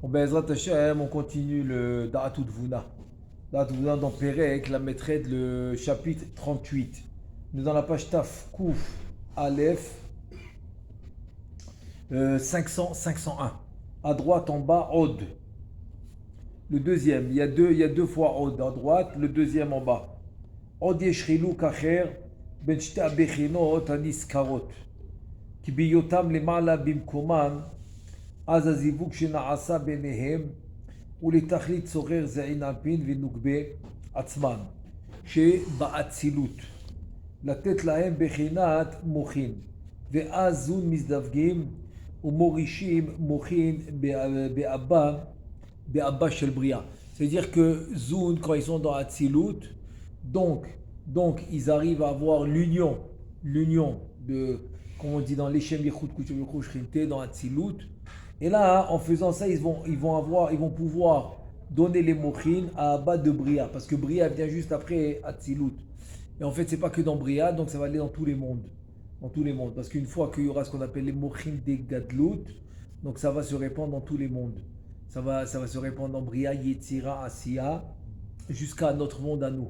Bon, ben, Ezrat Hashem, on continue le Da'atout Vuna. Da'atout Vuna dans Pérec, la maîtresse, le chapitre 38. Nous dans la page Taf, Kouf, Aleph, 501. À droite, en bas, Od. Le deuxième, il y a deux fois Od à droite, le deuxième en bas. Od yeshrilu kacher, ben shte bechinot aniskarot. Ki biyotam lemala bimkoman, אז הזיווג שנעשה ביניהם הוא לתכלית סוחר זעין אנפין ונוגבה עצמן שבאצילות לתת להם בחינת מוחין ואז זון מזדווגים ומורישים מוחין באבא של בריאה. C'est-à-dire que Zoun, quand ils sont dans Atzilut, donc ils arrivent à avoir l'union de, comme on dit dans l'Echem Yechut Kutum Yechut Shrinté, dans Atzilut. Et là, en faisant ça, ils vont pouvoir donner les mochines à Abba de Bria, parce que Bria vient juste après Atzilut. Et en fait, c'est pas que dans Bria, donc ça va aller dans tous les mondes. Dans tous les mondes. Parce qu'une fois qu'il y aura ce qu'on appelle les mochines des Gadlut, donc ça va se répandre dans tous les mondes. Ça va se répandre dans Bria, Yetzira, Asiya, jusqu'à notre monde à nous.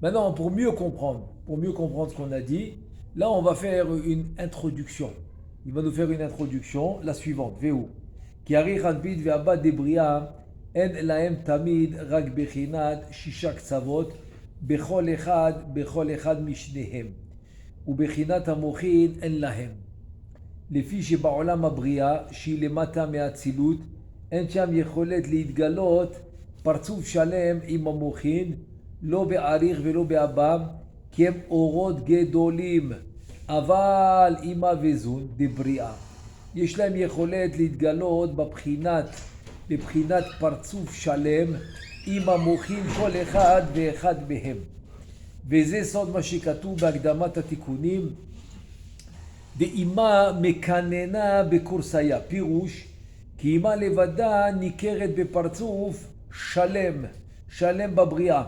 Maintenant, pour mieux comprendre ce qu'on a dit, là, on va faire une introduction. Il va nous faire une introduction, la suivante. Veu. Ki ari hanpid ve'abba debria en lahem tamid rak bechinat shisha ktsavot bechol echad mishnehem ובחינת המוחין אין להם. לפי שבעולם הבריאה, שהיא למטה מהאצילות, אין שם יכולת להתגלות פרצוף שלם עם המוחין, לא בעריך ולא באבם, כי הם אורות גדולים. אבל אימא וזון דבריאה. יש להם יכולת להתגלות בבחינת פרצוף שלם עם המוחין כל אחד ואחד מהם. וזה סוד מה שכתוב בהקדמת התיקונים. ואימא מקננה בקורסיה, פירוש, כי אימא לבדה ניכרת בפרצוף שלם בבריאה,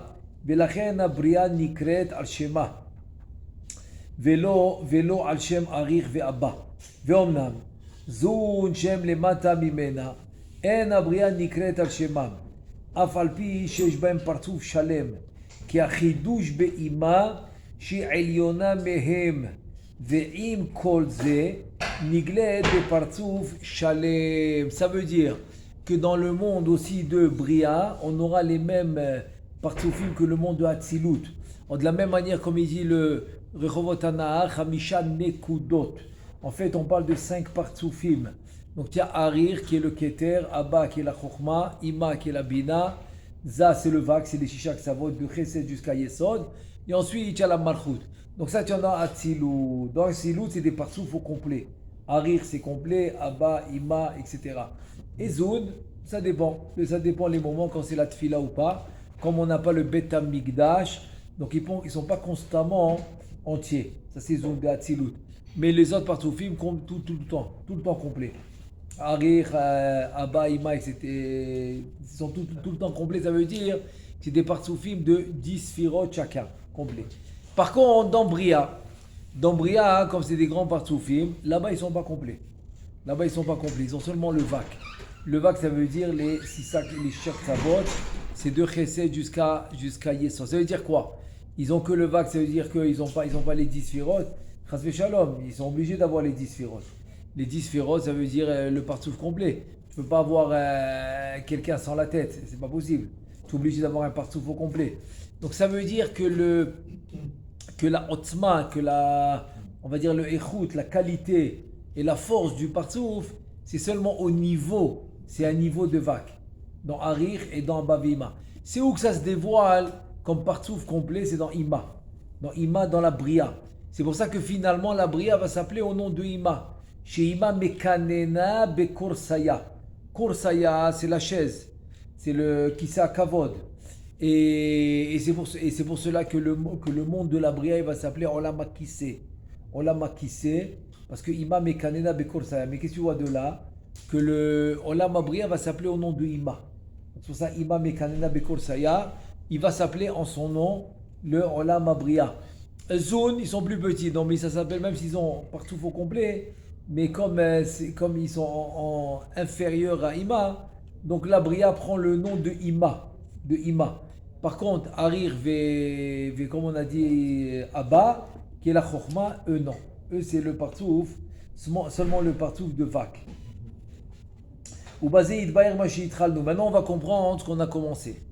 ולכן הבריאה נקראת על שמה, ולא על שם אריך ואבא. ואומנם, זון שם למטה ממנה, אין הבריאה נקראת על שמם, אף על פי שיש בהם פרצוף שלם, כי החידוש באימא שהיא עליונה מהם, ועם כל זה נגלית בפרצוף שלם. Ça veut dire que dans le monde aussi de Bria, on aura les mêmes partsufim que le monde de Hatzilut. De la même manière, comme il dit le Rechovot HaNahar, Hamisha Nekudot. En fait, on parle de 5 partsufim. Donc, il y a Arir qui est le Keter, Abba qui est la Chokhma, Ima qui est la Bina, Za c'est le Vak, c'est les Shishak Savot, de Chesed jusqu'à Yesod. Et ensuite, il y a la Malchut. Donc, ça, tu en as Hatzilut. Dans Hatzilut, c'est des partsuf au complet. Arir, c'est complet, Abba, Ima, etc. Et Zoun, ça dépend. Ça dépend les moments quand c'est la Tfila ou pas. Comme on n'a pas le Bet HaMikdash, donc ils ne sont pas constamment entiers. Ça, c'est Zoun de Hatzilut. Mais les autres partsufim, tout le temps complet. Arir, Abba, Ima, etc. Ils sont tout le temps complets. Ça veut dire que c'est des partsufim de 10 sphirot chacun, complet. Par contre, dans Bria, comme c'est des grands partsufim, là-bas, ils ne sont pas complets. Ils ont seulement le Vak. Le Vak, ça veut dire les Shishak Savot, c'est de Chesed jusqu'à Yesod. Ça veut dire quoi? Ils ont que le Vak, ça veut dire qu'ils n'ont pas les 10 sphirot. Chas v'shalom, ils sont obligés d'avoir les 10 sphirot. Les 10 sphirot, ça veut dire le partsuf complet. Tu ne peux pas avoir quelqu'un sans la tête, c'est pas possible. Tu es obligé d'avoir un partsuf au complet. Donc ça veut dire que la otzma, on va dire le échout, la qualité et la force du partsuf, c'est seulement c'est un niveau de Vak. Dans Arir et dans Bavima. C'est où que ça se dévoile comme partsuf complet, c'est dans Ima. Dans Ima, dans la Bria. C'est pour ça que finalement la Bria va s'appeler au nom de Ima. Chez Ima Mekanena Bekorsaya. Korsaya, c'est la chaise. C'est le Kisa Kavod. Et c'est pour cela que le monde de la Bria il va s'appeler Olam HaKiseh. Olam HaKiseh, parce que Ima Mekanena Bekorsaya. Mais qu'est-ce que tu vois de là? Que le Olam HaBria va s'appeler au nom de Ima. C'est pour ça Ima Mekanena Bekorsaya, il va s'appeler en son nom le Olam HaBria. Zoun, ils sont plus petits, donc mais ça s'appelle, même s'ils ont partout au complet, mais comme ils sont inférieurs à Ima, donc la Bria prend le nom de Ima. Par contre, Arir comme on a dit, Abba, qui est la Chokhma, eux non. Eux c'est le partouf, seulement le partouf de Vak. Ou basé Idbaer Mashitralnu. Maintenant on va comprendre ce qu'on a commencé.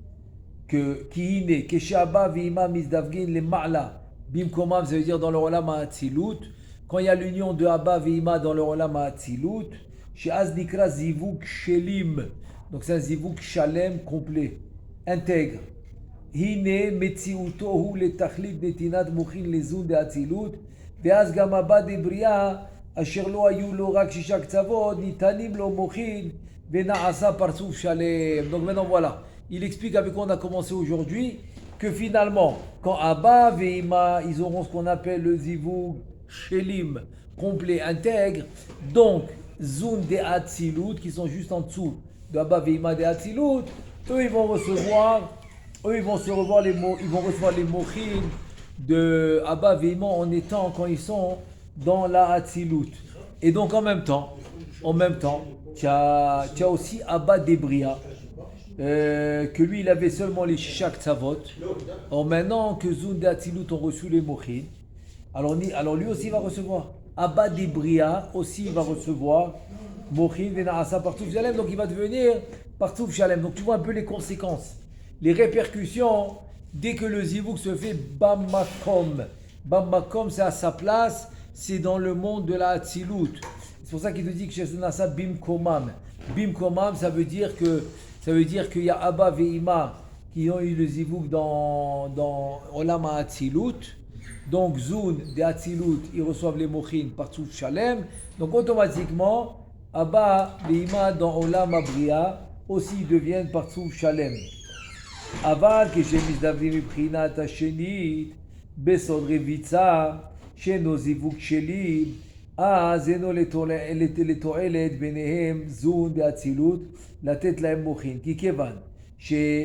Que Kiine, Keshaba Vima Mizdavgin le Ma'la, Bimkomam, ça veut dire dans le Olam Ha'atzilut. Quand il y a l'union de Abba Vima dans le Olam Ha'atzilut, chez Aznikra Zivuk Shelim. Donc c'est un Zivuk Shalem complet, intègre. Hine Metziutohu le Tachlit Netinat Mochin le Zun de Atzilut. ואז גם הבא דבריאה אשר לא היו לו רק 6 קצוות ניתנים לו מוחין ונעשה פרצוף שלם. Donc maintenant voilà, il explique avec quoi on a commencé aujourd'hui que finalement quand Abba et Ima ils auront ce qu'on appelle le zivug shelim complet intègre, donc Zun de Atzilut qui sont juste en dessous de Abba et Ima de Atzilut, eux ils vont recevoir les mochin de Abba Veima quand ils sont dans la Hatzilut. Et donc en même temps, tu as aussi Abba Debria, que lui il avait seulement les Shisha Ksavot. Alors maintenant que Zun de Hatzilut ont reçu les Mochin, alors lui aussi va recevoir. Abba Debria aussi va recevoir Mochin Venaasa Partouf Shalem, donc il va devenir Partouf Shalem. Donc tu vois un peu les conséquences, les répercussions. Dès que le zivug se fait Bamakom, c'est à sa place, c'est dans le monde de la Hatzilut. C'est pour ça qu'il te dit que chez Nasa Bimkomam. Bimkomam, ça veut dire qu'il y a Abba et Ima qui ont eu le zivug dans Olam HaAtzilut. Donc Zun de Hatzilut, ils reçoivent les mochin par Tzuf Shalem. Donc automatiquement, Abba et Ima dans Olam HaBria aussi deviennent par Tzuf Shalem. אבל כשמזדווים מבחינת השנית בסוד רביצה שאינו זיווג שלי, אז אינו לתועלת ביניהם זון דאצילות לתת להם מוחין, כי כיוון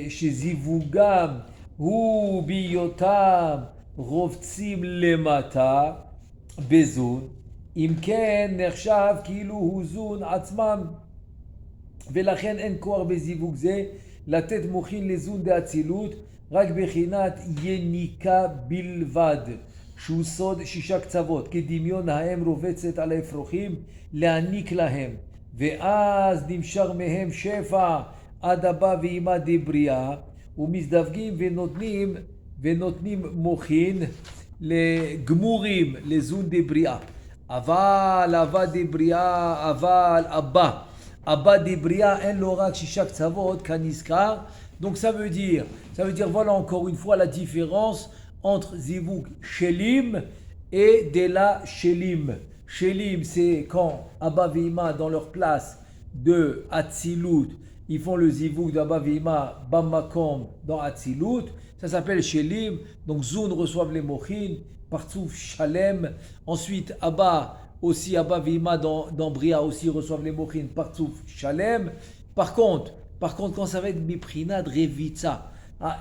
שזיווגם הוא בהיותם רובצים למטה בזון, אם כן נחשב כאילו הוא זון עצמם, ולכן אין כוח בזיווג זה לתת מוחין לזון דאצילות רק בחינת יניקה בלבד, שהוא סוד 6 קצוות, כדמיון האם רובצת על האפרוחים להעניק להם, ואז נמשך מהם שפע עד הבא ואימה דבריאה, ומזדווגים ונותנים מוחין לגמורים לזון דבריאה. אבל אבא דבריאה, אבל Abba Debria en l'orak shishak tzavot kaniskar. Donc ça veut dire voilà encore une fois la différence entre zivug shelim et de la shelim. Shelim c'est quand Abba Veima dans leur place de Hatzilut, ils font le zivug d'Abba Veima Bamakom dans Hatzilut, ça s'appelle shelim. Donc Zun reçoivent les mochin, Partouf Shalem. Ensuite Abba Veima dans Bria aussi reçoivent les mochin partout Shalem. Par contre, quand ça va être Miprinad Revitza,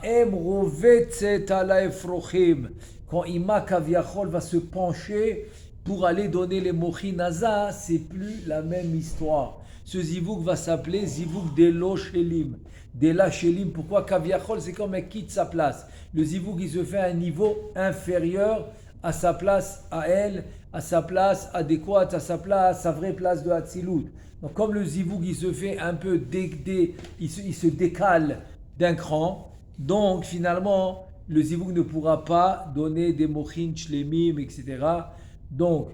Aem Rovetzet ala Efrochim, quand Ima Kaviachol va se pencher pour aller donner les mochin Naza, c'est plus la même histoire. Ce zivug va s'appeler zivug Delo Shelim. Dela Shelim, pourquoi Kaviachol, c'est comme elle quitte sa place. Le zivug il se fait à un niveau inférieur à sa place à elle, à sa place adéquate, à sa vraie place de Hatzilut. Donc comme le zivug il se fait un peu il se décale d'un cran, donc finalement le zivug ne pourra pas donner des mochin shlemim, etc. Donc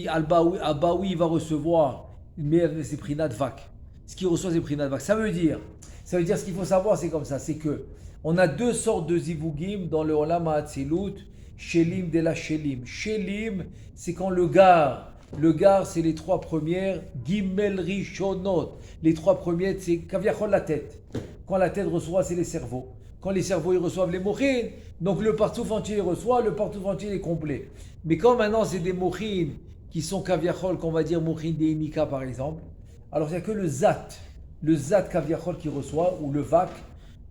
Abaoui va recevoir, mais c'est prinat vak. Ce qu'il reçoit c'est prinat vak. Ça veut dire ce qu'il faut savoir, c'est comme ça, c'est que on a 2 sortes de zivugim dans le Olam HaAtzilut. Shelim de la Shelim. Shelim, c'est quand le gar, c'est les 3 premières, Gimel Rishonot. Les 3 premières, c'est Kaviachol la tête. Quand la tête reçoit, c'est les cerveaux. Quand les cerveaux, ils reçoivent les mochin, donc le partouf entier reçoit, le partouf entier est complet. Mais quand maintenant, c'est des mochin qui sont Kaviachol, qu'on va dire mochin de Inika par exemple, alors il n'y a que le zat Kaviachol qui reçoit, ou le vak,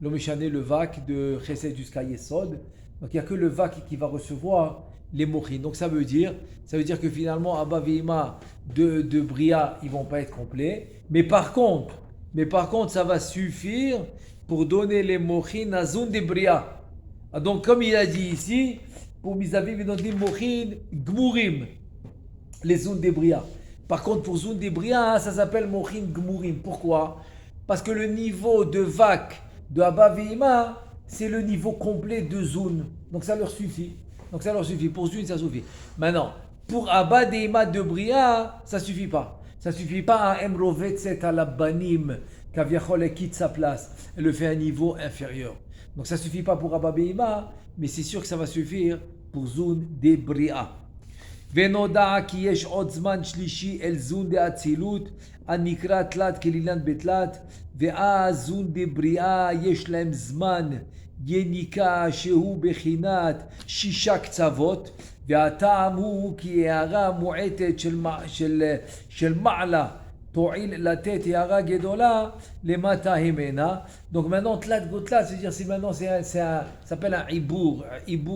le vak de Chesed jusqu'à Yesod. Donc il n'y a que le vak qui va recevoir les mochin. Donc ça veut dire que finalement Abba Veima de Bria, ils vont pas être complets. Mais par contre, ça va suffire pour donner les mochin à Zun de Bria. Donc, comme il a dit ici, pour Mizaviv, il donne les mochin gmurim, les Zun de Bria. Par contre, pour Zun de Bria, ça s'appelle mochin gmurim. Pourquoi? Parce que le niveau de Vak de Abba Veima, c'est le niveau complet de Zun. Donc ça leur suffit. Pour Zun, ça suffit. Maintenant, pour Abba Veima de Bria, ça suffit pas. Ça suffit pas à Emrovetset à la Banim, qu'Aviachol quitte sa place. Elle le fait à un niveau inférieur. Donc ça suffit pas pour Abba Veima, mais c'est sûr que ça va suffire pour Zun de Bria. ונודע כי יש עוד זמן שלישי אל זון דאצילות הנקרא תלת כלילן בתלת ואז זון דבריאה יש להם זמן יניקה שהוא בחינת 6 קצוות והטעם הוא כי הערה מועטת של מעלה תועיל לתת הערה גדולה למטה ממנה. Donc maintenant tlat gotlat, c'est-à-dire ça s'appelle un ibour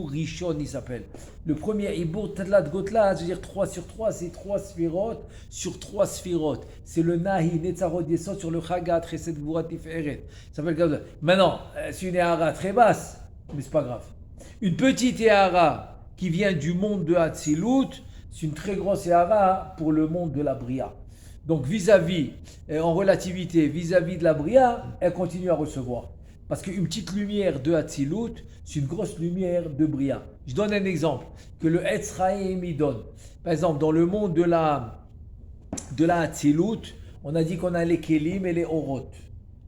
rishon il s'appelle. Le premier ibour tlat gotlat, c'est-à-dire 3 sur 3, c'est 3 sphirotes sur 3 sphirotes. C'est le nahi netzarot yesod sur le chagat chesed gvurat tiferet. Ça s'appelle comme ça. Maintenant, c'est une éhara très basse, mais c'est pas grave. Une petite éhara qui vient du monde de Hatzilut, c'est une très grosse éhara pour le monde de la Bria. Donc vis-à-vis, en relativité, vis-à-vis de la Bria, elle continue à recevoir. Parce qu'une petite lumière de Hatzilut, c'est une grosse lumière de Bria. Je donne un exemple que le Etz Chaim y donne. Par exemple, dans le monde de la Hatzilut, on a dit qu'on a les Kelim et les Orot.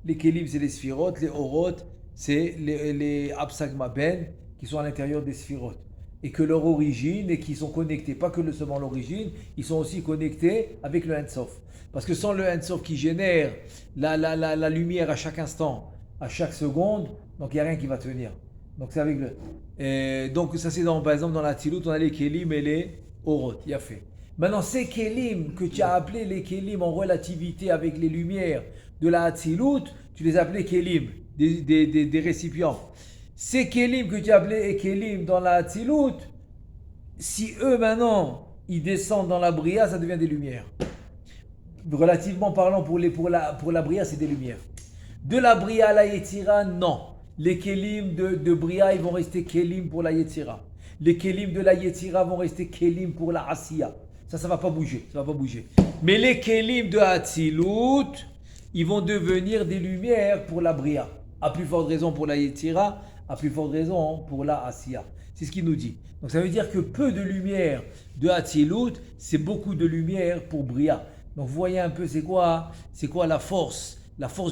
Les Kelim, c'est les Sphirot, les Orot, c'est les Absagmaben qui sont à l'intérieur des Sphirot. Et que leur origine, et qui sont connectés, pas que seulement l'origine, ils sont aussi connectés avec le Ein-Sof. Parce que sans le Ein-Sof qui génère la lumière à chaque instant, à chaque seconde, donc il n'y a rien qui va tenir. Donc c'est avec donc ça c'est par exemple dans la Tzilut, on a les Kelim et les Orot, il y a fait. Maintenant ces Kelim que tu as appelés les Kelim en relativité avec les lumières de la Tzilut, tu les appelais Kelim, des récipients. Ces Kelim que tu as appelés Kelim dans la Hatzilut, si eux maintenant ils descendent dans la Bria, ça devient des lumières. Relativement parlant, pour la Bria, c'est des lumières. De la Bria à la Yetzira, non. Les Kelim de Bria, ils vont rester Kelim pour la Yetzira. Les Kelim de la Yetzira vont rester Kelim pour la Asiya. Ça va pas bouger. Mais les Kelim de Hatzilut, ils vont devenir des lumières pour la Bria. À plus forte raison pour la Yetzira, à plus forte raison pour la Asiya. C'est ce qu'il nous dit. Donc ça veut dire que peu de lumière de Hatzilut, c'est beaucoup de lumière pour Bria. Donc vous voyez un peu c'est quoi la force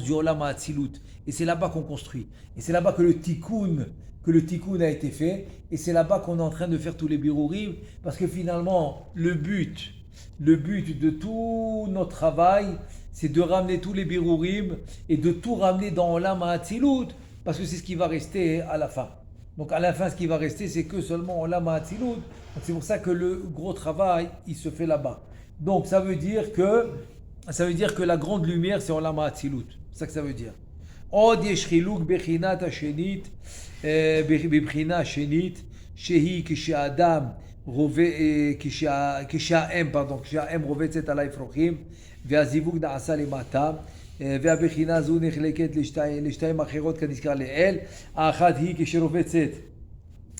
du Olam Hatzilut. Et c'est là-bas qu'on construit. Et c'est là-bas que le tikkun a été fait. Et c'est là-bas qu'on est en train de faire tous les birurim. Parce que finalement, le but de tout notre travail, c'est de ramener tous les birurim et de tout ramener dans Olam Hatzilut. Parce que c'est ce qui va rester à la fin. Donc à la fin, ce qui va rester, c'est que seulement Olam Hatzilut. Donc c'est pour ça que le gros travail, il se fait là-bas. Donc ça veut dire que la grande lumière, c'est Olam Hatzilut. C'est ça que ça veut dire. עוד יש חילוק בחינת השנית, בבחינה השנית, שהיא כשהאם רובצת על האפרוחים, והזיווג נעשה למטה. והבחינה הזו נחלקת לשתיים אחרות כנזכר לעיל. האחת היא כשרובצת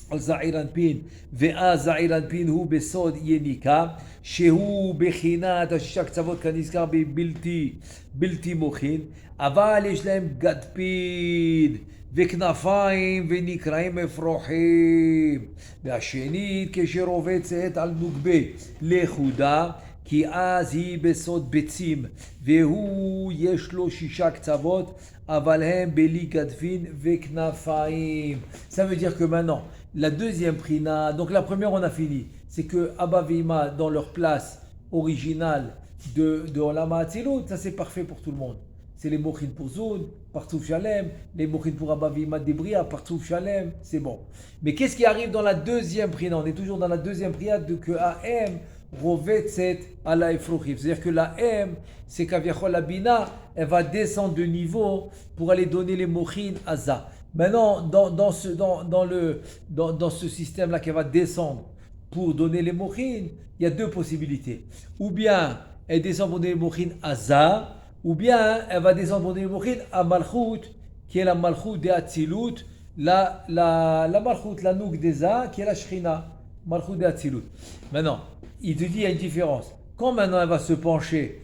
על זעיר אנפין, ואז זעיר אנפין הוא בסוד יניקה, שהוא בחינת השישה קצוות כנזכר בבלתי מוחין, אבל יש להם גדפין וכנפיים ונקראים אפרוחים. והשנית כשרובצת על נוגבה לחודה, כי אז היא בסוד ביצים, והוא יש לו 6 קצוות, אבל הם בלי גדפין וכנפיים. Ça veut dire que maintenant, la deuxième prina, donc la première on a fini, c'est que Abba Veima dans leur place originale de Olam Hatzilut, ça c'est parfait pour tout le monde. C'est les mochin pour Zun, partout Shalem, les mochin pour Abba Veima de Bria, partout Shalem, c'est bon. Mais qu'est-ce qui arrive dans la deuxième prina? On est toujours dans la deuxième prina de que AM rovetzet ala efrochim. C'est-à-dire que la M, c'est qu'aviachol la bina, elle va descendre de niveau pour aller donner les mochin à Za. Maintenant, dans ce système-là qu'elle va descendre pour donner les mochin, il y a deux possibilités. Ou bien elle descend pour donner les mochin à Za, ou bien elle va descendre pour donner les mochin à Malchut, qui est la Malchut de Hatzilut, la Malchut, la Nouk des Za, qui est la Shrina, Malchut de Hatzilut. Maintenant, il te dit il y a une différence. Quand maintenant elle va se pencher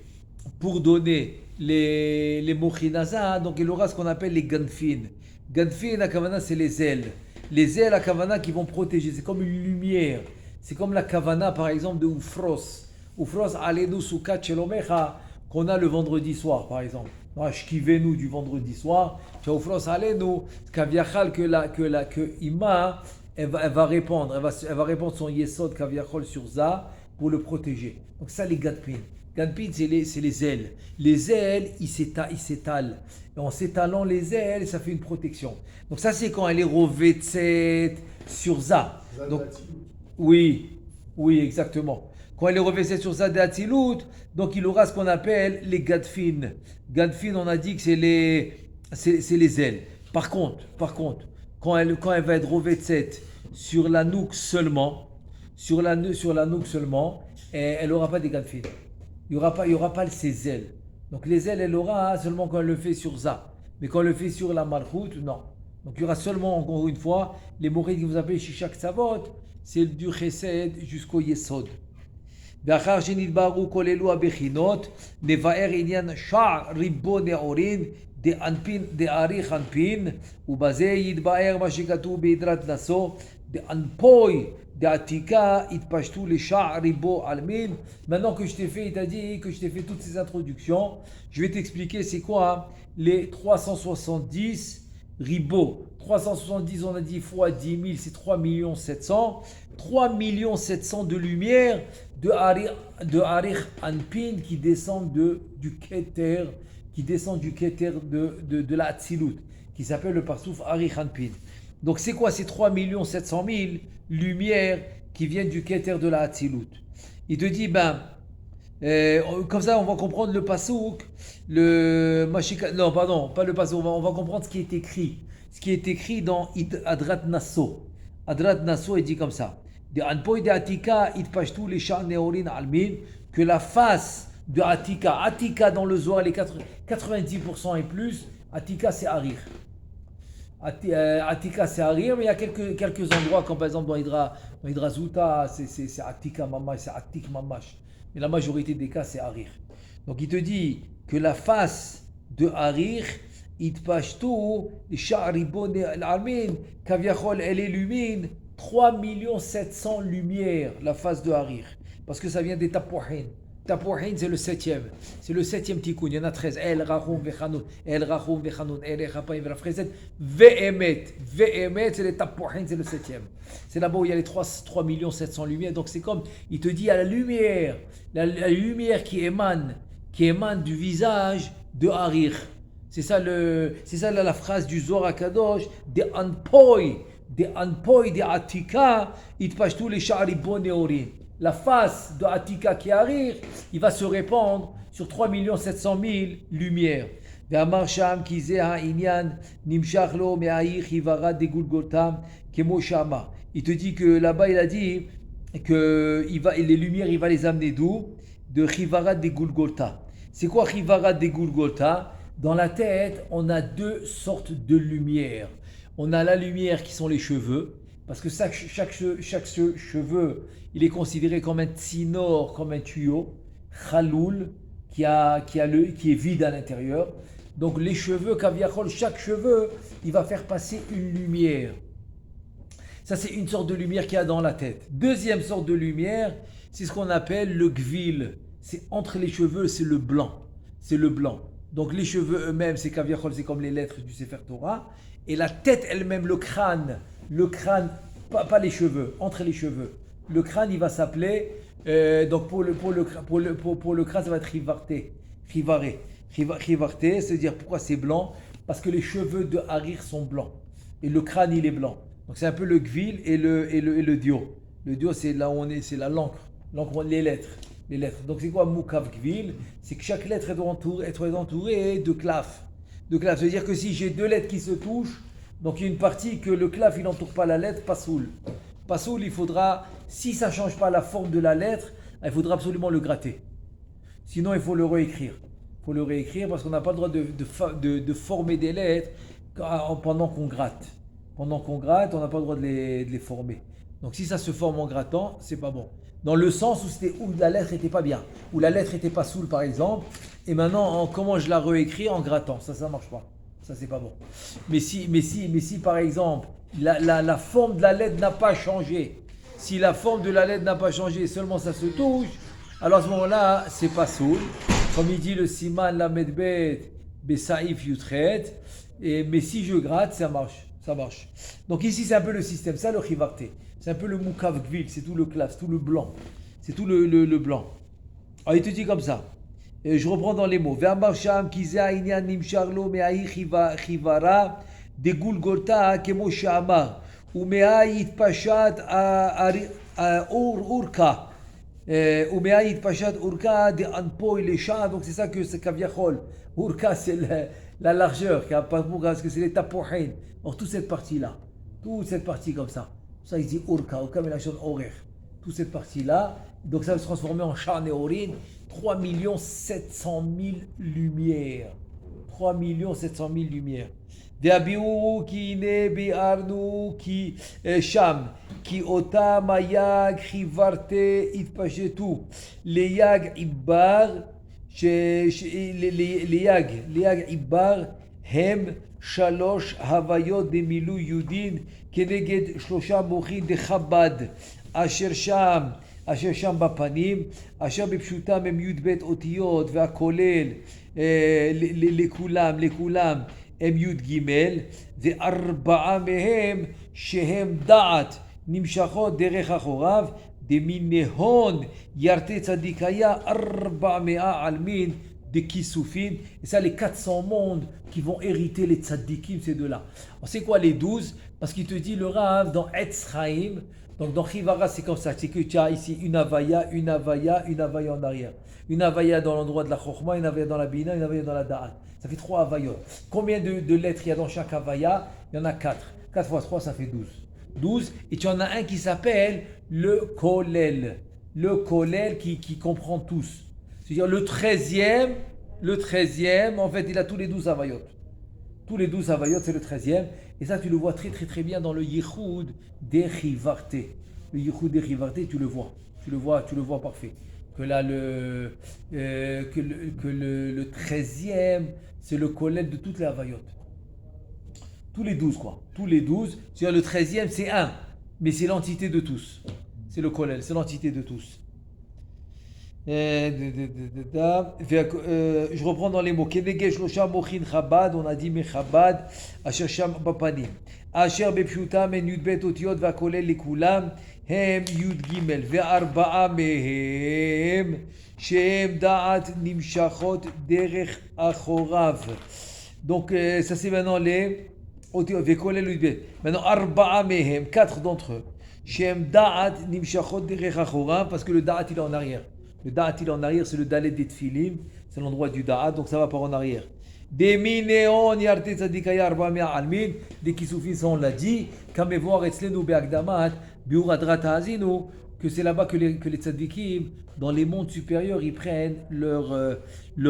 pour donner les mochin à Za, donc il aura ce qu'on appelle les ganfin. Ganfin, la kavana, c'est les ailes. Les ailes, la kavana, qui vont protéger. C'est comme une lumière. C'est comme la kavana, par exemple, de Oufros. Oufros, alenu sukat shelomecha, qu'on a le vendredi soir, par exemple. Shkivenu du vendredi soir. Tu as Oufros, alenu, kaviachal, que Ima, elle va répandre. Elle va répandre son yesod kaviachol sur Za pour le protéger. Donc, ça, les ganfin. Ganfin, c'est les ailes. Les ailes, ils s'étalent. Et en s'étalant les ailes, ça fait une protection. Donc ça, c'est quand elle est revêtée sur Za. Donc, oui, exactement. Quand elle est revêtée sur Za de Hatzilut, donc il aura ce qu'on appelle les gadfin. Gadfin, on a dit que c'est les ailes. Par contre, quand elle va être revêtée sur la nuque seulement, elle n'aura pas des gadfin. Il n'y aura pas ses ailes. Donc les ailes, elle aura seulement quand elle le fait sur Za. Mais quand elle le fait sur la Malchut, non. Donc il y aura seulement, encore une fois, les mourides qui vous appellent Shishak Savot, c'est du Chesed jusqu'au Yesod. ואחר שנתבהרו כל אלו הבחינות, נבאר עניין שער ריבו נעורין דאריך אנפין, ובזה יתבהר מה שכתוב בהדרת נשוא, דאנפוי d'Atika, itpashtu les sha'ar ribo almin. Maintenant que je t'ai fait, il t'a dit que je t'ai fait toutes ces introductions, je vais t'expliquer c'est quoi les 370 ribo. 370, on a dit fois 10 000, c'est 3 700. 3 700 de lumière de Arich Anpin qui descend du Keter, de la Hatzilut, qui s'appelle le parsouf Arich Anpin. Donc c'est quoi ces 3 700 000 lumières qui viennent du Keter de la Hatzilut? Il te dit, comme ça on va comprendre le pasouk, non pardon, pas le pasouk, on va comprendre ce qui est écrit. Ce qui est écrit dans Adrat Nasso. Adrat Nasso, il dit comme ça. De Anpoy de Atika, itpashtu les sha'ar neorin almin, que la face de Atika dans le Zohar, les 90% et plus, Atika c'est Arir. Atika c'est Arir, mais il y a quelques endroits, comme par exemple dans Hydra Zuta, c'est Atika Mamash, c'est Atik Mamash. Mais la majorité des cas, c'est Arir. Donc il te dit que la face de Arir, Itpashtu, les Sha'aribon al-Armin, Kaviachol, elle illumine 3 700 lumières, la face de Harir. Parce que ça vient des Tapouhin. Tapouhin, c'est le 7e. C'est le 7e tikkun. Il y en a 13. El Rahum Vechanoun. El Rahum Vechanoun. El Echapayim Velafrezet. Ve'emet. Ve'emet, c'est les Tapouhin, c'est le 7e. C'est là-bas où il y a les 3 700 lumières. Donc c'est comme, il te dit à la lumière lumière qui émane du visage de Harir. C'est ça la phrase du Zohar Kadosh, de Anpoy de Atika, itpashtu les sha'aribon neorin. La face de Atika qui arrive, il va se répandre sur 3 700 000 lumières. Ve'amar sham ki ze ha'inyan nimshach lo me'ahir chivara de Golgotha kemo shama. Il te dit que là-bas il a dit que les lumières il va les amener d'où? De Chivara de Golgotha. C'est quoi Chivara de Golgotha? Dans la tête, on a deux sortes de lumière. On a la lumière qui sont les cheveux, parce que chaque cheveu, il est considéré comme un tsinor, comme un tuyau, chaloul, qui est vide à l'intérieur. Donc les cheveux, kaviachol, chaque cheveu, il va faire passer une lumière. Ça, c'est une sorte de lumière qu'il y a dans la tête. Deuxième sorte de lumière, c'est ce qu'on appelle le gvil. C'est entre les cheveux, c'est le blanc. C'est le blanc. Donc les cheveux eux-mêmes, c'est kaviachol, c'est comme les lettres du Sefer Torah. Et la tête elle-même, le crâne, pas les cheveux, entre les cheveux. Le crâne, il va s'appeler, donc pour le crâne, ça va être rivaré. Rivaré, c'est-à-dire pourquoi c'est blanc? Parce que les cheveux de Harir sont blancs. Et le crâne, il est blanc. Donc c'est un peu le gvil et le dio. Le dio, c'est là où on est, c'est l'encre, les lettres. Donc c'est quoi Moukav Gvil? C'est que chaque lettre doit être entourée de claf. C'est-à-dire que si j'ai deux lettres qui se touchent, donc il y a une partie que le claf il n'entoure pas la lettre, pas soul. Pasoul, il faudra, si ça ne change pas la forme de la lettre, il faudra absolument le gratter. Sinon, il faut le réécrire. Il faut le réécrire parce qu'on n'a pas le droit de former des lettres pendant qu'on gratte. Pendant qu'on gratte, on n'a pas le droit de les former. Donc si ça se forme en grattant, c'est pas bon. Dans le sens où la lettre n'était pas bien, où la lettre n'était pas saoule par exemple, et maintenant comment je la réécris en grattant, ça marche pas. Ça c'est pas bon. Mais si par exemple la forme de la lettre n'a pas changé, si la forme de la lettre n'a pas changé, seulement ça se touche, alors à ce moment-là, c'est pas saoul. Comme il dit le Siman la Medbet Besaif Yutret, mais si je gratte, ça marche. Ça marche. Donc ici, c'est un peu le système. Ça, le chivarté. C'est un peu le moukav gvil. C'est tout le classe, tout le blanc. C'est tout le blanc. Alors, il te dit comme ça. Et je reprends dans les mots. Ve'amar sham kiza inyan nimsharlo me'ahi chivara de gulgolta kemo sha'amar. Ou me'ahi itpashat urka. Ou me'ahi itpashat urka de anpo les chats. Donc c'est ça que c'est kaviachol. Urka, c'est la largeur, parce que c'est les tapohin. Or, toute cette partie-là, toute cette partie comme ça il se dit urka, mais la chose horaire. Toute cette partie-là, donc ça va se transformer en char néorine, 3 700 000 lumières. 3 700 000 lumières. Ve'abiu ki ne bi'arnu ki sham, ki ota mayag chivarte itpashetu, leyag ibar, ליאג עיבר הם 3 הוויות דמילוי יודין כנגד 3 מוחין דחב"ד אשר שם בפנים, אשר בפשוטם הם י"ב אותיות והכולל לכולם הם י"ג, ו4 מהם שהם דעת נמשכות דרך אחוריו, דמינהון ירתי צדיקיה 400 עלמין דכיסופין. Et ça, les 400 mondes qui vont hériter les tzadikim, ces deux-là. C'est quoi les 12? Parce qu'il te dit le Rav dans Etz Chaim, donc dans Chivara, c'est comme ça, c'est que tu as ici une avaya en arrière. Une avaya dans l'endroit de la Chokhma, une avaya dans la Bina, une avaya dans la Da'at. Ça fait 3 avayot. Combien de lettres il y a dans chaque avaya? Il y en a 4. 4 fois 3, ça fait 12. Et tu en as un qui s'appelle le Kolel. Le Kolel qui comprend tous. C'est-à-dire le 13e, en fait, il a tous les 12 avayot. Tous les 12 avayot, c'est le 13e. Et ça, tu le vois très très très bien dans le Yichud des Chivarté. Le Yichud des Chivarté, tu le vois parfait. Que là, le 13e, c'est le Kolel de toutes les avayot. Tous les 12, quoi. Tous les 12. C'est-à-dire le 13e, c'est un. Mais c'est l'entité de tous. C'est le Kolel, c'est l'entité de tous. Je reprends dans les mots. Keneged shlosha mochin Chabad, on a dit mais Chabad, asher sham bapanim. Asher bepshutam en yudbet otiot vakolel likulam, hem yud gimel, ve'arba'a mehem, shehem da'at nimshachot derech achorav. Donc ça c'est maintenant les otiot, vekolel yudbet. Maintenant arba'a mehem, 4 d'entre eux. Shehem da'at nimshachot derech achorav, parce que le da'at il est en arrière. Le da'at il est en arrière, c'est le dalet des tfilim, c'est l'endroit du da'at, donc ça va par en arrière. Des minéon yarte tzadikaya arbamea almin, des kisufin, ça on l'a dit, kamevoir etzlenu be'agdamat, biuradrat ha'azinu, que c'est là-bas que les tzadikim, dans les mondes supérieurs, ils prennent leur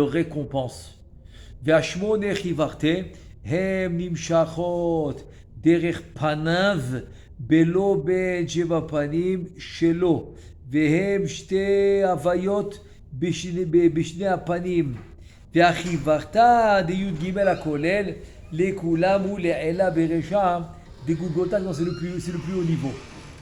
récompense. Ve'ashmone chivarte, hem nimshachot, derech panav, belo ben jeva panim, shelo. והם שתי הוויות בשני הפנים והחיברת דיוד ג' הכולל לכולם ולעילה ברשם דגולגולתה. Non, c'est le plus haut niveau.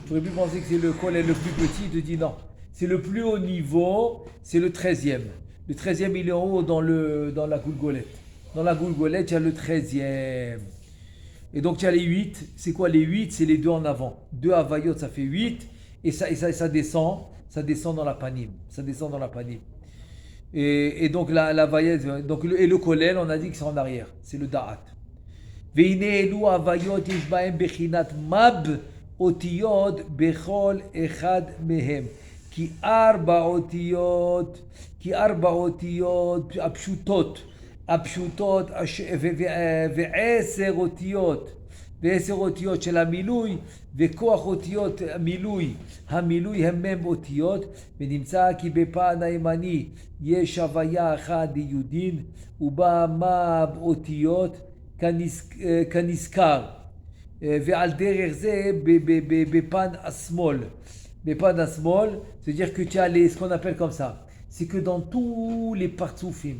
Tu aurais pu penser que c'est le collèle le plus petit, il te dit non, c'est le plus haut niveau, c'est le 13e. Le 13e il est en haut dans la Goulgolette. Dans la Goulgolette il y a le 13e. Et donc tu as les 8. C'est quoi les 8? C'est les deux en avant. 2 havayot ça fait 8. Et ça descend dans la panim. Ça descend dans la panim. Et donc la vaillette, et le kolel, on a dit que c'est en arrière. C'est le da'at. Veine elu avayot yesh bahem bechinat mab otiyot bechol echad mehem. Ki arba otiyot apshutot ve'eser otiyot ו10 אותיות של המילוי, וכוח אותיות המילוי הם מם אותיות, ונמצא כי בפן הימני יש הוויה אחת דיודין, ובה מב אותיות כנזכר, ועל דרך זה בפן השמאל. בפן השמאל, c'est-à-dire que tu as ce qu'on appelle comme ça, c'est que dans tous les partsoufim,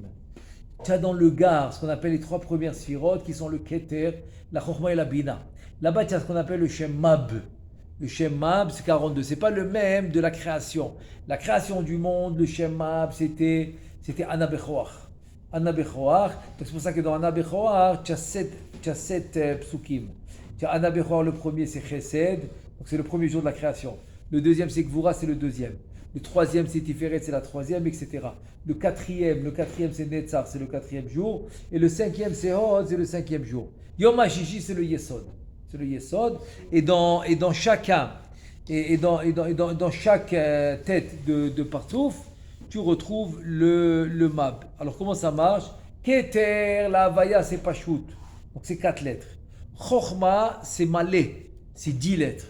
tu as dans le Gar ce qu'on appelle les trois premières sphirotes qui sont le Keter, la Chokhma et la Bina. Là-bas, tu as ce qu'on appelle le Shem Mab. Le Shem Mab, c'est 42. C'est pas le même de la création. La création du monde, le Shem Mab, c'était Ana Bechoach. Ana Bechoach. C'est pour ça que dans Ana Bechoach, tu as sept psukim. Tu as Ana Bechoach, le premier, c'est Chesed. Donc c'est le premier jour de la création. Le deuxième, c'est Gvura, c'est le deuxième. Le troisième, c'est Tiferet, c'est la troisième, etc. Le quatrième, c'est Netzar, c'est le quatrième jour. Et le cinquième, c'est Hod, c'est le cinquième jour. Yom HaShishi, c'est le Yesod. C'est le Yesod. Et dans chacun, et dans chaque tête de Partsouf, tu retrouves le Mab. Alors comment ça marche? Keter, la Havaya, c'est Pashut. Donc c'est 4 lettres. Chokhma, c'est Malé. C'est 10 lettres.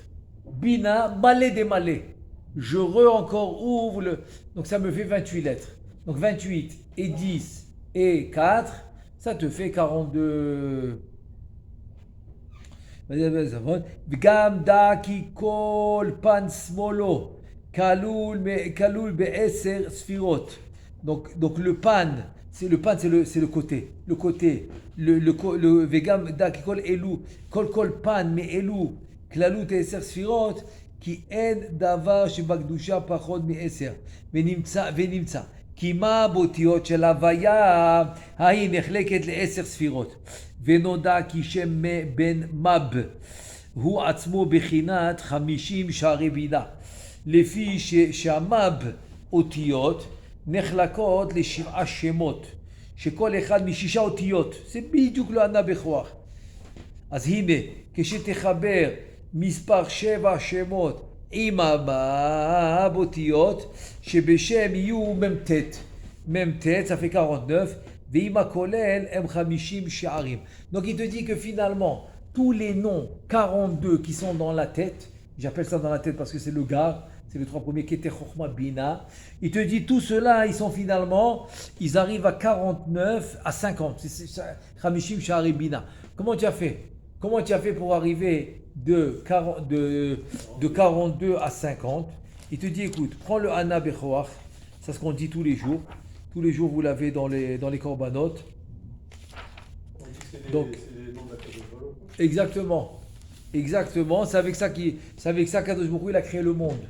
Bina, Malé des Malé. Je encore ouvre le... Donc ça me fait 28 lettres. Donc 28 et 10 et 4, ça te fait 42. V'gam da ki kol pan smolo kalul be'eser sfirot. Donc le pan, c'est le côté. Le côté. Le v'gam da ki kol elu kol pan me elu klalut eser sfirot. כי אין דבר שבקדושה פחות מ10 ונמצא כי מה באותיות של הוויה ההיא נחלקת ל10 ספירות ונודע כי שם בן מב הוא עצמו בחינת 50 שערי בינה לפי שהמב אותיות נחלקות ל7 שמות שכל אחד מ6 אותיות זה בדיוק לא ענה בכוח אז הנה כשתחבר מספר 7 שמות עם הבאותיות שבשם יהיו ממתת, ça fait 49, ועם הכולל הם 50 שערים. Donc il te dit que finalement, tous les noms 42 qui sont dans la tête, j'appelle ça dans la tête parce que c'est le Gar, c'est les 3 premiers, Keter, Chokhma, Bina, il te dit tout cela, ils arrivent à 49, à 50, c'est 50 שערי Bina. Comment tu as fait pour arriver de 42 à 50, il te dit écoute, prends le Ana Bechoach, c'est ce qu'on dit tous les jours vous l'avez dans les corbanotes. Donc, c'est les noms de la exactement, c'est avec ça qu'Akadosh Baruch Hu il a créé le monde.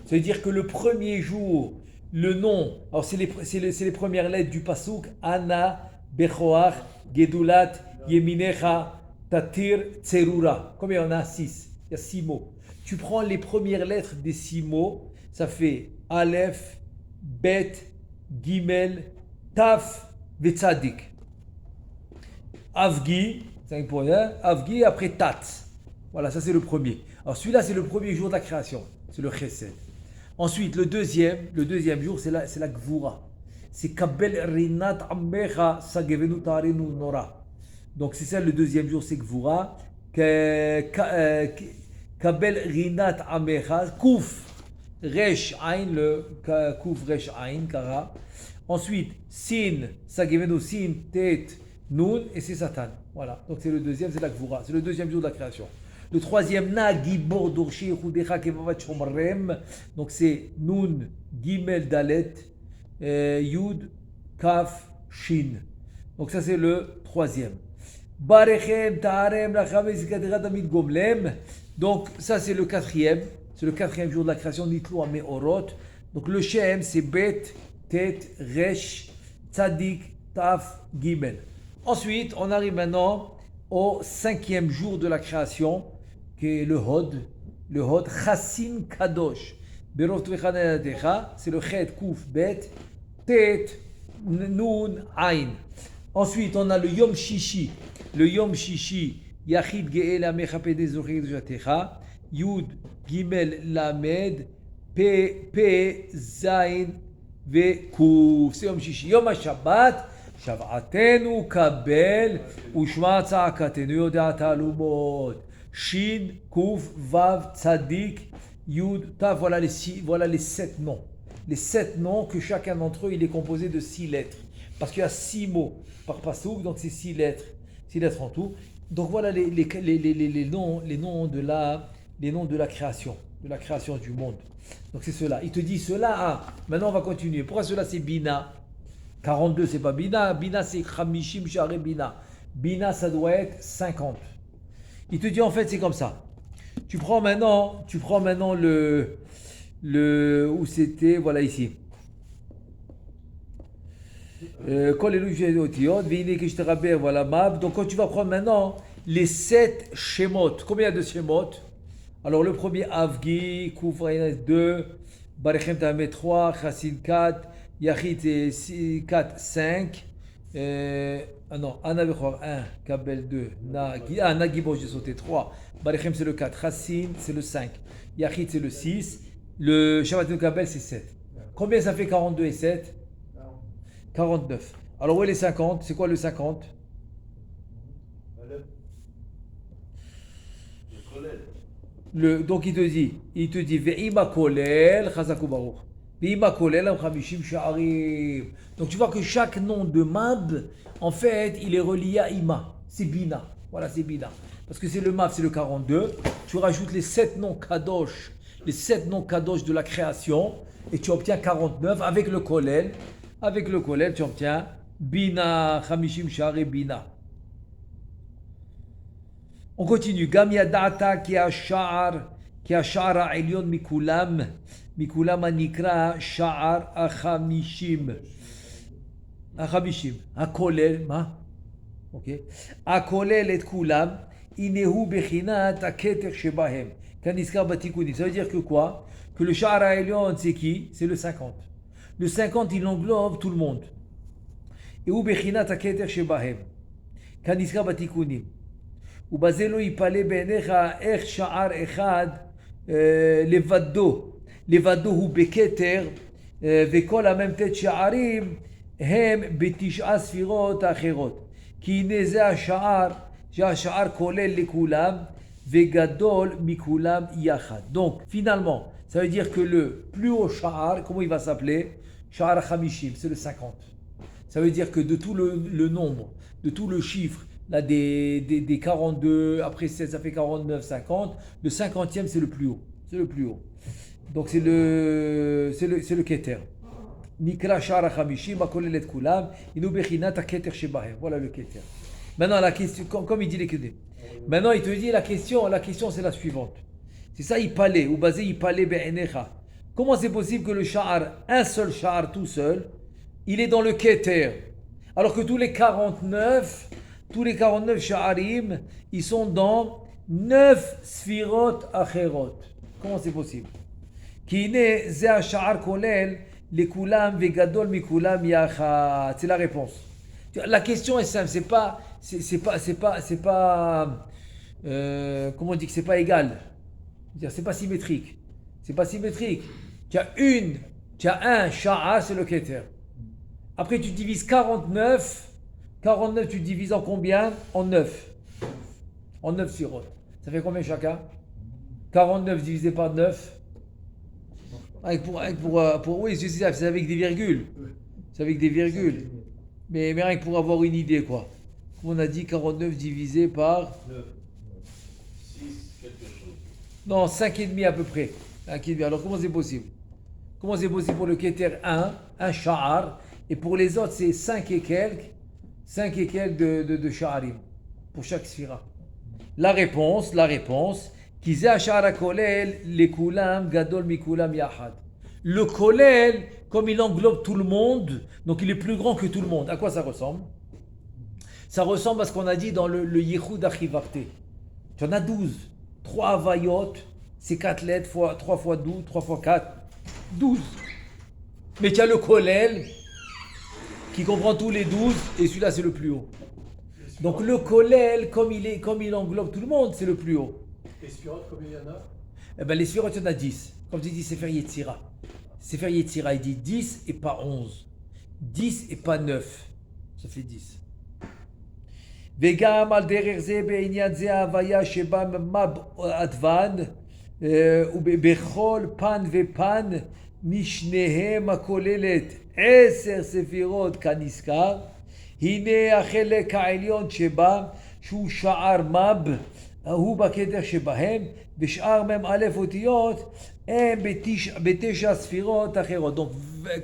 C'est-à-dire que le premier jour, le nom, alors c'est les premières lettres du Pasuk, Ana Bechoach, Gedulat, Yeminecha, Tatir, Tserura. Combien il y en a? 6. Il y a 6 mots. Tu prends les premières lettres des 6 mots, ça fait Aleph, Bet, Gimel, Taf, Vetzadik. Avgi, c'est un point, hein? Avgi, après Tat. Voilà, ça c'est le premier. Alors celui-là, c'est le premier jour de la création. C'est le Chesed. Ensuite, le deuxième jour, c'est la Gvura. C'est Kabel Rinat Ammecha Sagevenu Tarinu Nora. Donc c'est ça le deuxième jour, c'est Gvura. Kabel Rinat Amecha, Kouf Resh Ain, le Kouf Resh Ain, Kara. Ensuite, Sin, Sagevenu Sin, Tet, Nun, et c'est Satan. Voilà, donc c'est le deuxième, c'est la Gvura. C'est le deuxième jour de la création. Le troisième, Na Gibor Dorshi Chudecha Kevavat Shomrem. Donc c'est Nun, Gimel Dalet, Yud, Kaf, Shin. Donc ça c'est le troisième. Barechem, Ta'arem, Lachavez, Kadera, Tamid, Gomlem. Donc, ça, c'est le quatrième. C'est le quatrième jour de la création, Nitlo, Ameorot. Donc, le Shem, c'est Bet, Tet, Resh, Tzadik, Taf, Gimel. Ensuite, on arrive maintenant au 5e jour de la création, qui est le Hod. Le Hod, Chassim Kadosh. Berov Tvechanadecha, c'est le Chet, Kouf, Bet, Tet, Nun, Ain. Ensuite, on a le Yom Shishi. Le Yom Shishi, Yachid Ge'el Amechapede Zochid Jatecha, Yud Gimel Lamed, P, Zain, Ve Kuf. C'est Yom Shishi. Yom HaShabbat, Shav'atenu kabel ushma tza'akatenu yoda ta'alumot. Shin, Kuf, Vav, Tzadik, Yud, Tav, voilà les 7 noms. Les 7 noms que chacun d'entre eux, il est composé de 6 lettres. Parce qu'il y a 6 mots par pasouk, donc c'est 6 lettres. 6 lettres en tout. Donc voilà les noms de la création du monde. Donc c'est cela. Il te dit cela, maintenant on va continuer. Pourquoi cela c'est Bina? 42 c'est pas Bina, Bina c'est Chamishim Share Bina. Bina ça doit être 50. Il te dit en fait c'est comme ça. Tu prends maintenant le où c'était, voilà ici. Voilà map. Donc quand tu vas prendre maintenant les 7 Shemot, combien de Shemot? Alors le premier Avgi, Koufraïna 2, Barechem Tamé 3, Chassin 4, Yachid 4, 5. Anna Bechor 1, Kabel 2, Nagibo, j'ai sauté 3, Barechem c'est le 4, Chassin c'est le 5, Yachid c'est le 6, le Shabbat Kabel c'est 7. Combien ça fait 42 et 7? 49. Alors où est les 50? C'est quoi le 50? Donc il te dit Ve'ima kolel chazaku baruch. Ve'ima kolel am chamishim sha'arim. Donc tu vois que chaque nom de Mab, en fait, il est relié à Ima. C'est Bina. Voilà, c'est Bina. Parce que c'est le Mab, c'est le 42. Tu rajoutes les 7 noms Kadosh, de la création, et tu obtiens 49 avec le kolel. Avec le kolel, tu obtiens Bina, chamishim sha'arim Bina. On continue. Gam yadata ki ha'sha'ar ha'elyon mikulam anikra sha'ar achamishim. Hakolel, ma? Ok. Hakolel et kulam inehu bechinat haketer shebahem. Kaniskar batikunim. Ça veut dire que quoi? Que le sha'ar ha'elyon, c'est qui? C'est le 50. Le 50, il englobe tout le monde. Et hu bechinat haketer shebahem. Kaniskar batikunim. ובזה לא יפלא בעיניך איך שער אחד לבדו הוא בכתר וכל המ"ט שערים הם ב9 ספירות האחרות. כי הנה זה השער שהשער כולל לכולם וגדול מכולם יחד. Donc finalement, ça veut dire que le plus haut sha'ar, comment il va s'appeler? Sha'ar Chamishim, c'est le 50. Ça veut dire que de tout le nombre, de tout le chiffre, là des 42, après ça fait 49, 50, le 50e c'est le plus haut. C'est le plus haut. Donc c'est le Keter. Nikra Sha'ar Chamishim, Akolel et Kulam, Inu Bechinat HaKeter Shebahem. Voilà le Keter. Maintenant la question, comme il dit les Kedé. Maintenant il te dit la question c'est la suivante. C'est ça, il parlait, ou basé il parlait be'enecha. Comment c'est possible que le Sha'ar, un seul Sha'ar tout seul, il est dans le Keter, alors que tous les 49 Sha'arim, ils sont dans 9 Sfirot Acherot. Comment c'est possible? Kine ze Sha'ar kolel le kulam vegadol mikulam yachat. C'est la réponse. La question est simple, c'est pas comment on dit que c'est pas égal. C'est pas symétrique. C'est pas symétrique. Tu as un Sha'ar, c'est le Keter. Après tu divises 49 tu divises en combien? En 9. En 9 sirot. Ça fait combien chacun? 49 divisé par 9. Oui, c'est avec des virgules. C'est avec des virgules. Mais rien que pour avoir une idée, quoi. Comme on a dit, 49 divisé par 9. 6, quelque chose. Non, 5,5 à peu près. 5,5. Alors comment c'est possible? Comment c'est possible pour le Keter 1 Sha'ar, et pour les autres c'est 5 et quelques de Sha'arim, pour chaque sphira. La réponse, Kizeh Sha'ar kolel le kulam gadol mikulam yahad. Le kolel, comme il englobe tout le monde, donc il est plus grand que tout le monde. À quoi ça ressemble? Ça ressemble à ce qu'on a dit dans le Yichud Achivarté. Tu en as 12. 3 avayot, c'est 4 lettres, 3 fois 12, 3 fois 4, 12. Mais tu as le kolel, qui comprend tous les 12, et celui-là c'est le plus haut. Donc le kolel, comme il englobe tout le monde, c'est le plus haut. Les sphirotes, combien il y en a? Eh bien les sphirotes, il y en a 10. Comme tu dis, Sefer Yetzira. Sefer Yetzira, il dit 10 et pas 11. 10 et pas 9. Ça fait 10. וגם על דרך זה בעניין זה ההוויה שבה מב עדוון ובכל פן ופן משניהם הכוללת 10 ספירות כנזכר, הנה החלק העליון שבה שהוא שער מב הוא בכתר שבהם, ושאר מ"א אותיות הם בתשע ספירות אחרות. Donc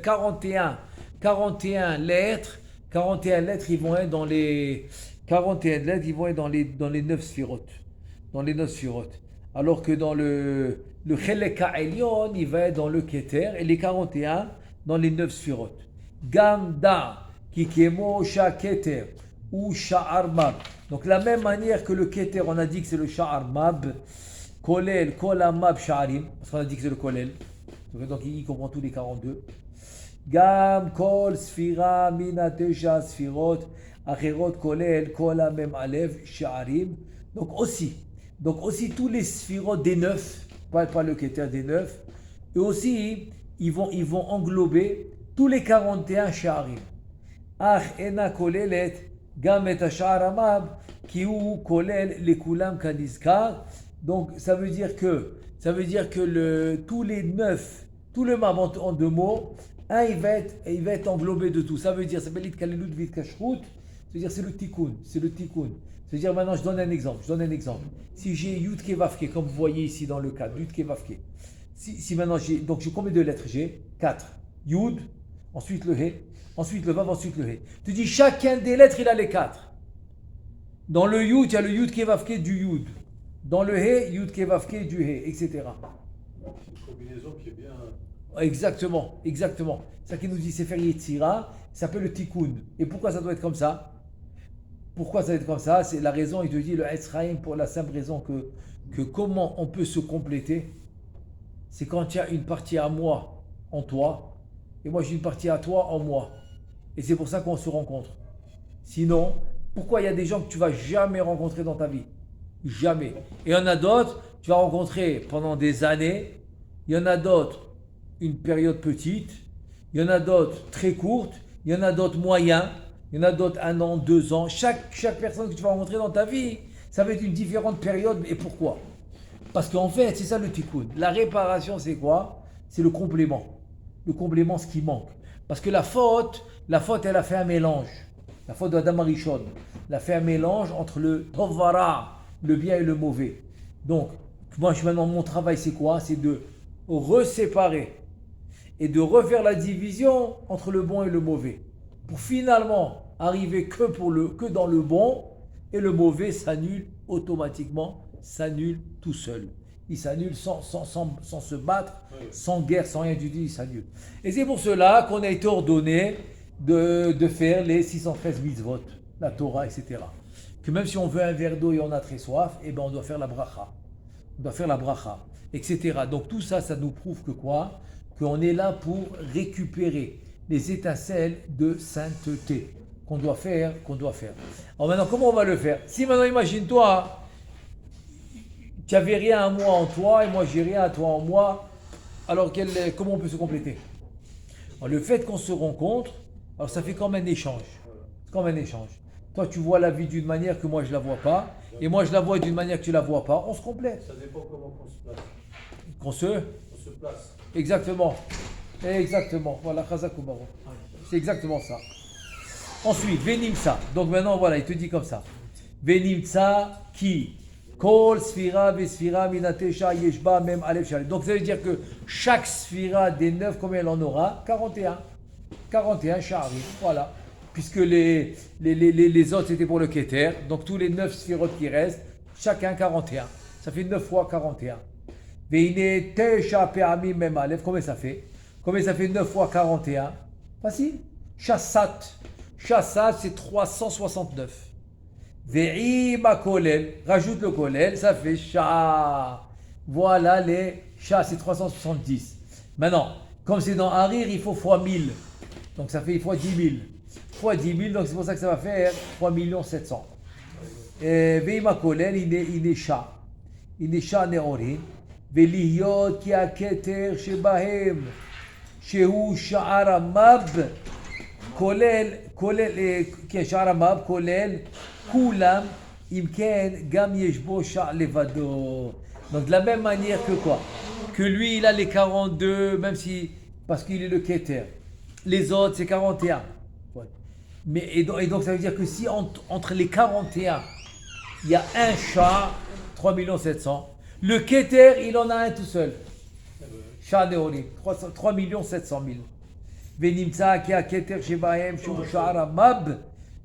41 lettres, 41 lettres ils vont être dans les 41 lettres, ils vont être dans les 9 sphirotes. Dans les 9 sphirotes. Alors que dans le Chelek Ha'elyon, il va être dans le Keter, et les 41 dans les 9 sphirotes. Gamda, Kikemo, Sha Keter, ou Sha'ar Mab. Donc la même manière que le Keter, on a dit que c'est le Sha'ar Mab, Kolel, Kolamab, Sha'arim, parce qu'on a dit que c'est le Kolel. Donc il comprend tous les 42. Gam, Kol, Sphira, Mina, Tesha, Sphirot, Acherot, Kolel, Kola, Mem, Alev, Sha'arim. Donc aussi tous les sphirotes des 9, pas le Keter des 9, et aussi ils vont englober tous les 41 Sha'arim. Ach ena kolelet gam et hasha'ar hamab ki hu kolel lekulam kanizkar. Donc ça veut dire que tous les 9, tout le mab en 2 mots, il va être englobé de tout. Ça veut dire, ça s'appelle itkalelut v'itkashrut, c'est-à-dire c'est le tikkun. C'est-à-dire maintenant je donne un exemple. Si j'ai Yud Ke Vav Ke, comme vous voyez ici dans le cadre, Yud Ke Vav Ke. Si maintenant donc j'ai combien de lettres j'ai 4. Yud, ensuite le He, ensuite le Vav, ensuite le He. Tu dis chacun des lettres il a les 4. Dans le Yud, il y a le Yud Ke Vav Ke du Yud. Dans le He, Yud Ke Vav Ke du He, etc. C'est une combinaison qui est bien. Exactement. Ça qui nous dit Sefer Yetzira, ça s'appelle le Tikkun. Et pourquoi ça doit être comme ça? C'est la raison, il te dit le Etzraïm pour la simple raison que comment on peut se compléter, c'est quand il y a une partie à moi en toi, et moi j'ai une partie à toi en moi. Et c'est pour ça qu'on se rencontre. Sinon, pourquoi il y a des gens que tu vas jamais rencontrer dans ta vie? Jamais. Et il y en a d'autres, tu vas rencontrer pendant des années, il y en a d'autres une période petite, il y en a d'autres très courtes, il y en a d'autres moyens, il y en a d'autres 1 an, 2 ans. Chaque personne que tu vas rencontrer dans ta vie, ça va être une différente période. Et pourquoi? Parce qu'en fait, c'est ça le tikkun. La réparation, c'est quoi? C'est le complément. Le complément, ce qui manque. Parce que la faute, elle a fait un mélange. La faute d'Adam Arishon, elle a fait un mélange entre le tovara, le bien et le mauvais. Donc, moi, maintenant, mon travail, c'est quoi? C'est de reséparer et de refaire la division entre le bon et le mauvais. Pour finalement arriver que dans le bon, et le mauvais s'annule automatiquement, s'annule tout seul. Il s'annule sans se battre, sans guerre, sans rien du tout, il s'annule. Et c'est pour cela qu'on a été ordonné de faire les 613 mitzvot, la Torah, etc. Que même si on veut un verre d'eau et on a très soif, eh ben on doit faire la bracha. Etc. Donc tout ça, ça nous prouve que quoi? Qu'on est là pour récupérer les étincelles de sainteté qu'on doit faire. Alors maintenant, comment on va le faire? Si maintenant, imagine-toi, tu n'avais rien à moi en toi et moi j'ai rien à toi en moi, alors comment on peut se compléter? Alors, le fait qu'on se rencontre, alors ça fait comme un échange. Toi, tu vois la vie d'une manière que moi je ne la vois pas, et moi je la vois d'une manière que tu ne la vois pas, on se complète. Ça dépend comment on se place. On se place. Exactement. Voilà, Khazakoumarou. C'est exactement ça. Ensuite, Venimsa. Donc maintenant, voilà, il te dit comme ça. Venimsa qui Kol Sphira Vesphira Minatesha Yeshba Mem Alev Shalem. Donc ça veut dire que chaque Sphira des 9, combien elle en aura? 41. 41 Sha'arim. Voilà. Puisque les autres c'était pour le Keter. Donc tous les 9 Sphirotes qui restent, chacun 41. Ça fait 9 fois 41. Veine Tesha Pe'amim Mem Alev. Combien ça fait 9 fois 41? Facile. Chassat, c'est 369. Ve'ima kolel, rajoute le kolel, ça fait Sha. Voilà les Sha, c'est 370. Maintenant, comme c'est dans Harir, il faut fois 1000. Donc ça fait fois 10 000. Fois 10 000, donc c'est pour ça que ça va faire 3 700. Ve'ima kolel, il est Sha. Il est Sha ne'orim. Ve'liyot ki haketer shebahem. Shehu sha'ar hamab. כולל, כשער המב, כולל כולם, אם כן, גם יש בו שער לבדו. Donc de la même manière que quoi? Que lui, il a les 42, même si, parce qu'il est le Keter. Les autres, c'est 41. Ouais. Mais, et donc, ça veut dire que si entre les 41, il y a un chat, 3 700 000. Le Keter, il en a un tout seul. Chat Néolim, 3 700 000. ונמצא כי הכתר שבהם שהוא שער המב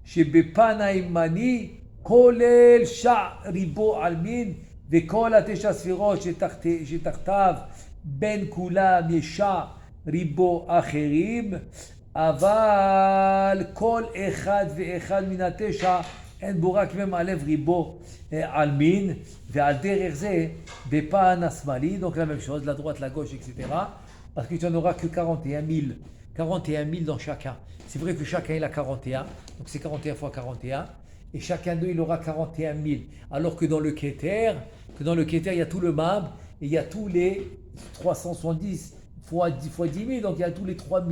שבפן הימני כולל שער ריבו עלמין וכל 9 ספירות שתחתיו בין כולם יש שער ריבו אחרים אבל כל אחד ואחד מן 9 אין בו רק ממלא ריבו עלמין ועל דרך זה בפן השמאלי donc la même chose la droite la gauche etc parce que tu n'en auras que 41 000 dans chacun. C'est vrai que chacun il a 41, donc c'est 41 fois 41, et chacun d'eux il aura 41 000. Alors que dans le Keter, il y a tout le Mab, et il y a tous les 370 fois 10 000, donc il y a tous les 3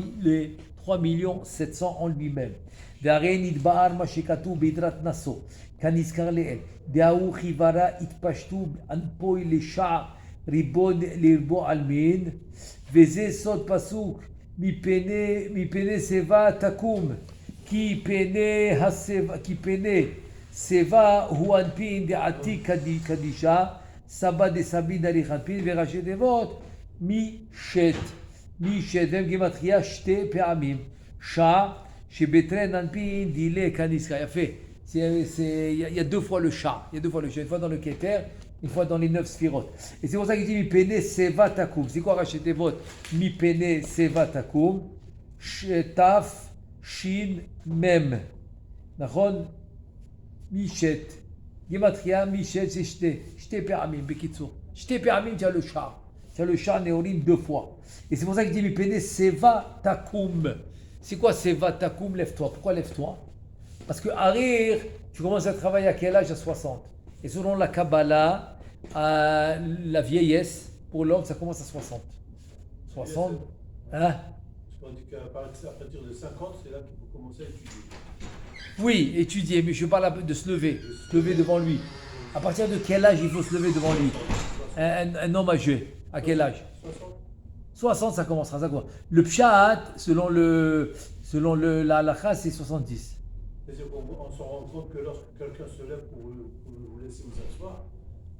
700 en lui-même. והרי נתבהר מה שכתוב ביתרת נשוא, כנזכר לעיל. דהוא חיוורה התפשטו אנפוי לשער לרבו עלמין, וזה סוד פסוק מפני שיבה תקום, כי פני שיבה הוא אנפין דעתי קדישה, סבא דסבין דריך אנפין, וראשי תיבות משת, והם גימטריה 2 פעמים, שע שבטרן אנפין דילה כנזכר. יפה, il y a 2 fois le chat, une fois dans le Keter, une fois dans les 9 sphirotes. Et c'est pour ça qu'il dit mi pene seva takum. C'est quoi racheter tes votes? Mi pene seva takum. Taf shin mem. Nachon michet. Gematria michet c'est shte. Shte peramim bekitsour. Shte peramim tu as le chat. Tu as le chat néolim 2 fois. Et c'est pour ça qu'il dit mi pene seva takum. C'est quoi seva takum? Lève-toi. Pourquoi lève-toi? Parce que Harir, tu commences à travailler à quel âge? À 60. Et selon la Kabbalah, la vieillesse, pour l'homme, ça commence à 60. 60, hein? On dit qu'à partir de 50, c'est là qu'il faut commencer à étudier. Oui, étudier, mais je parle de se lever devant lui. À partir de quel âge il faut se lever devant lui? Un homme âgé, à quel âge? 60, ça commencera, ça quoi? Le pshat, selon la halakha, c'est 70. C'est-à-dire qu'on se rend compte que lorsque quelqu'un se lève pour vous laisser vous asseoir,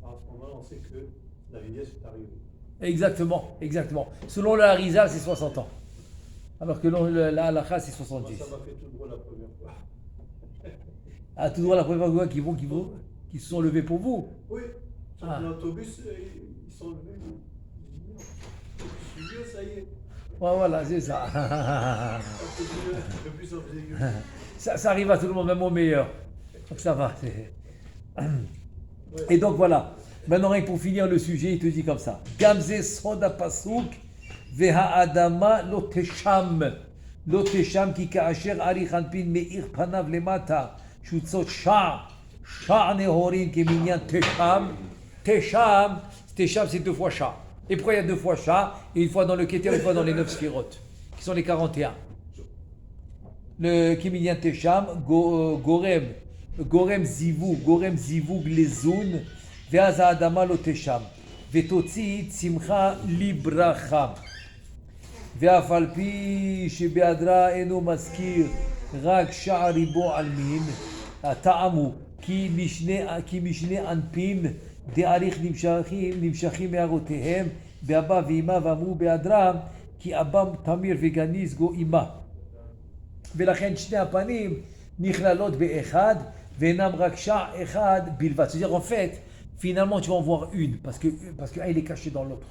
à ce moment-là, on sait que la vieillesse est arrivée. Exactement. Selon le Harizal, c'est 60 ans. Alors que la halakha, c'est 70. Moi, ça m'a fait tout droit la première fois. Ah, tout droit la première fois qui se sont levés pour vous? Oui, sur l'autobus, ils sont levés. Je suis vieux, ça y est. Ouais, voilà, c'est ça. Le plus ça faisait mieux. Ça arrive à tout le monde, même au meilleur. Donc ça va. Et donc voilà. Maintenant, pour finir le sujet, il te dit comme ça. Gamze soda pasuk veha adama lotesham. Lotesham ki kaasher arich anpin meir panav lemata. Shutzot sha nehorin ki minyan tesham. Tesham, c'est 2 fois chat. Et pourquoi il y a 2 fois chat? Et une fois dans le Keter, une fois dans les 9 sphirotes, qui sont les 41. Le Kiminyan Tesham, Gorem Zivug Lezun, Veaza Adama Lo Tesham, Vetotzi Tzimcha Libracha, Veafalpi Shebeadra Eno Maskir, Rak Sha'aribo Almin, Ta'amu, Ki Mishne Anpin, De'arich Nimshachim Me'arotehem, Be'aba Ve'ima Vamu Be'adram, Ki Abam Tamir Veganis Go Ima. ולכן שני הפנים נכללות באחד ואינם רק שע אחד בלבד. C'est-à-dire en fait, finalement tu vas en voir une parce que un il est caché dans l'autre.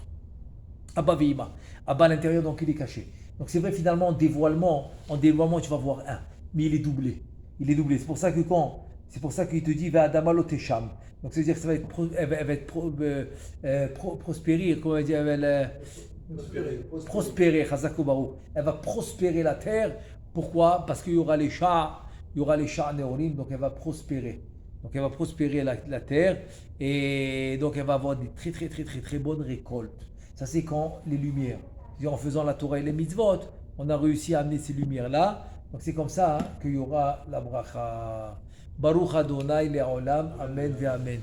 Abba ve'ima. Abba à l'intérieur donc il est caché. Donc c'est vrai finalement en dévoilement tu vas voir un, mais il est doublé. C'est pour ça qu'il te dit ve'adama lo tesham. Donc c'est-à-dire que ça va être prospérer, comment dire, prospérer, chazak baruch. Elle va prospérer la terre. Pourquoi? Parce qu'il y aura les chats néorim, donc elle va prospérer. Donc elle va prospérer la terre et donc elle va avoir des très bonnes récoltes. Ça c'est quand les lumières. En faisant la Torah et les mitzvot, on a réussi à amener ces lumières-là. Donc c'est comme ça qu'il y aura la bracha. Baruch Adonai le'olam, amen ve amen.